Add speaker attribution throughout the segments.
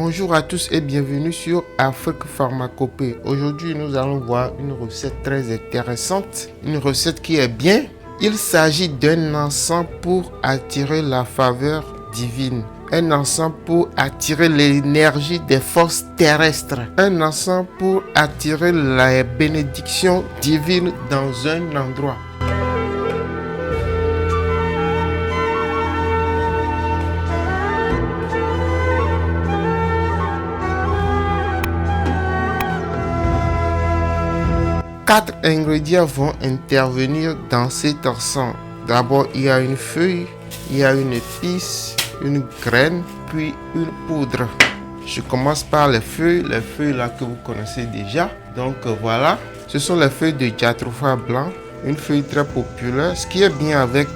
Speaker 1: Bonjour à tous et bienvenue sur Afrique Pharmacopée. Aujourd'hui, nous allons voir une recette très intéressante, une recette qui est bien. Il s'agit d'un encens pour attirer la faveur divine, un encens pour attirer l'énergie des forces terrestres, un encens pour attirer la bénédiction divine dans un endroit. Quatre ingrédients vont intervenir dans cet encens. D'abord, il y a une feuille, il y a une épice, une graine, puis une poudre. Je commence par les feuilles là que vous connaissez déjà. Donc voilà, ce sont les feuilles de Jatropha blanc, une feuille très populaire. Ce qui est bien avec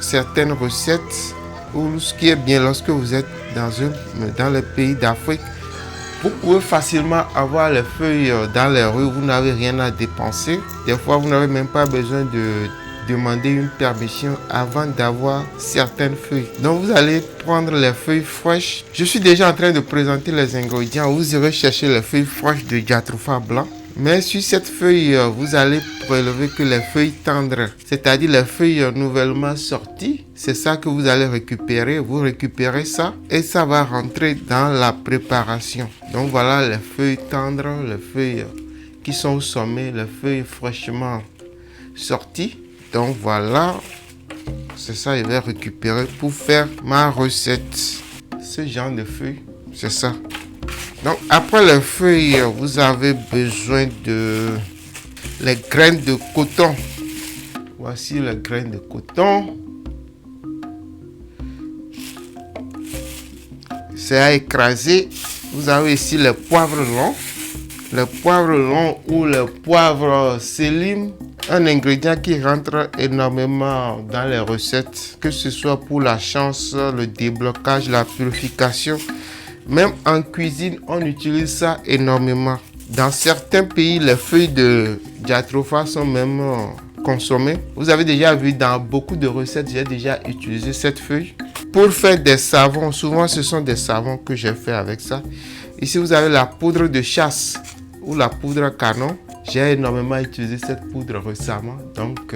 Speaker 1: certaines recettes, ou ce qui est bien lorsque vous êtes dans les pays d'Afrique, vous pouvez facilement avoir les feuilles dans les rues, vous n'avez rien à dépenser. Des fois, vous n'avez même pas besoin de demander une permission avant d'avoir certaines feuilles. Donc, vous allez prendre les feuilles fraîches. Je suis déjà en train de présenter les ingrédients. Vous irez chercher les feuilles fraîches de Jatropha blanc. Mais sur cette feuille, vous allez prélever que les feuilles tendres, c'est-à-dire les feuilles nouvellement sorties. C'est ça que vous allez récupérer. Vous récupérez ça et ça va rentrer dans la préparation. Donc voilà les feuilles tendres, les feuilles qui sont au sommet, les feuilles fraîchement sorties. Donc voilà, c'est ça que je vais récupérer pour faire ma recette. Ce genre de feuilles, c'est ça. Donc après les feuilles, vous avez besoin de les graines de coton. Voici les graines de coton. C'est à écraser. Vous avez ici les poivres longs. Les poivres longs ou les poivres sélim. Un ingrédient qui rentre énormément dans les recettes, que ce soit pour la chance, le déblocage, la purification. Même en cuisine, on utilise ça énormément. Dans certains pays, les feuilles de Jatropha sont même consommées. Vous avez déjà vu dans beaucoup de recettes, j'ai déjà utilisé cette feuille. Pour faire des savons, souvent ce sont des savons que j'ai fait avec ça. Ici, vous avez la poudre de chasse ou la poudre à canon. J'ai énormément utilisé cette poudre récemment. Donc,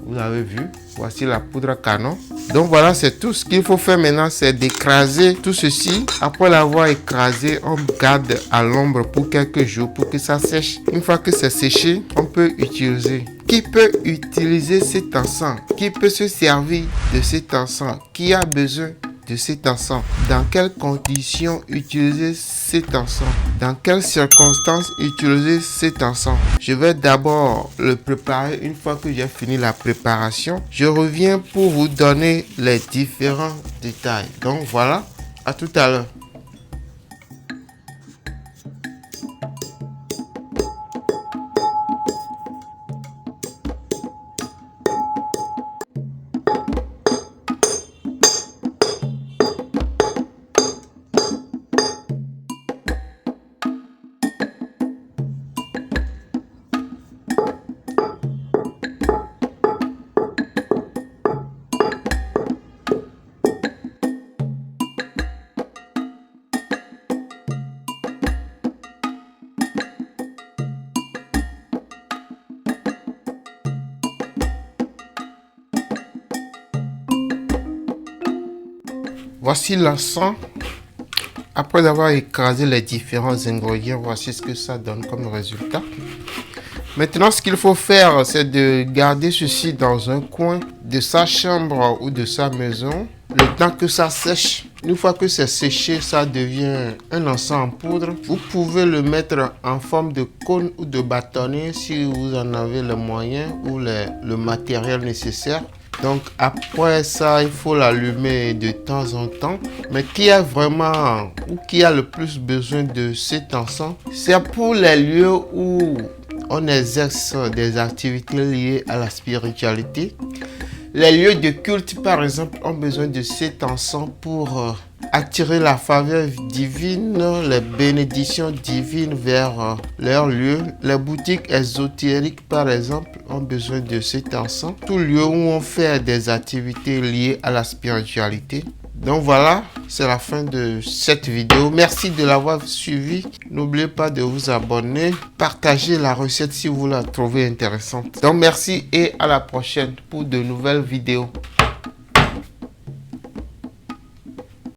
Speaker 1: vous avez vu, voici la poudre à canon. Donc voilà, c'est tout. Ce qu'il faut faire maintenant, c'est d'écraser tout ceci. Après l'avoir écrasé, on garde à l'ombre pour quelques jours pour que ça sèche. Une fois que c'est séché, on peut utiliser. Qui peut utiliser cet encens? Qui peut se servir de cet encens? Qui a besoin de cet encens? Dans quelles conditions utiliser cet encens? Dans quelles circonstances utiliser cet encens? Je vais d'abord le préparer. Une fois que j'ai fini la préparation, je reviens pour vous donner les différents détails. Donc voilà, à tout à l'heure. Voici l'encens. Après avoir écrasé les différents ingrédients, voici ce que ça donne comme résultat. Maintenant, ce qu'il faut faire, c'est de garder ceci dans un coin de sa chambre ou de sa maison, le temps que ça sèche. Une fois que c'est séché, ça devient un encens en poudre. Vous pouvez le mettre en forme de cône ou de bâtonnet si vous en avez les moyens ou le matériel nécessaire. Donc après ça, il faut l'allumer de temps en temps. Mais qui a vraiment ou qui a le plus besoin de cet encens, c'est pour les lieux où on exerce des activités liées à la spiritualité. Les lieux de culte, par exemple, ont besoin de cet encens pour attirer la faveur divine, les bénédictions divines vers leur lieu. Les boutiques ésotériques, par exemple, ont besoin de cet encens. Tout lieu où on fait des activités liées à la spiritualité. Donc voilà, c'est la fin de cette vidéo. Merci de l'avoir suivi. N'oubliez pas de vous abonner, partager la recette si vous la trouvez intéressante. Donc merci et à la prochaine pour de nouvelles vidéos.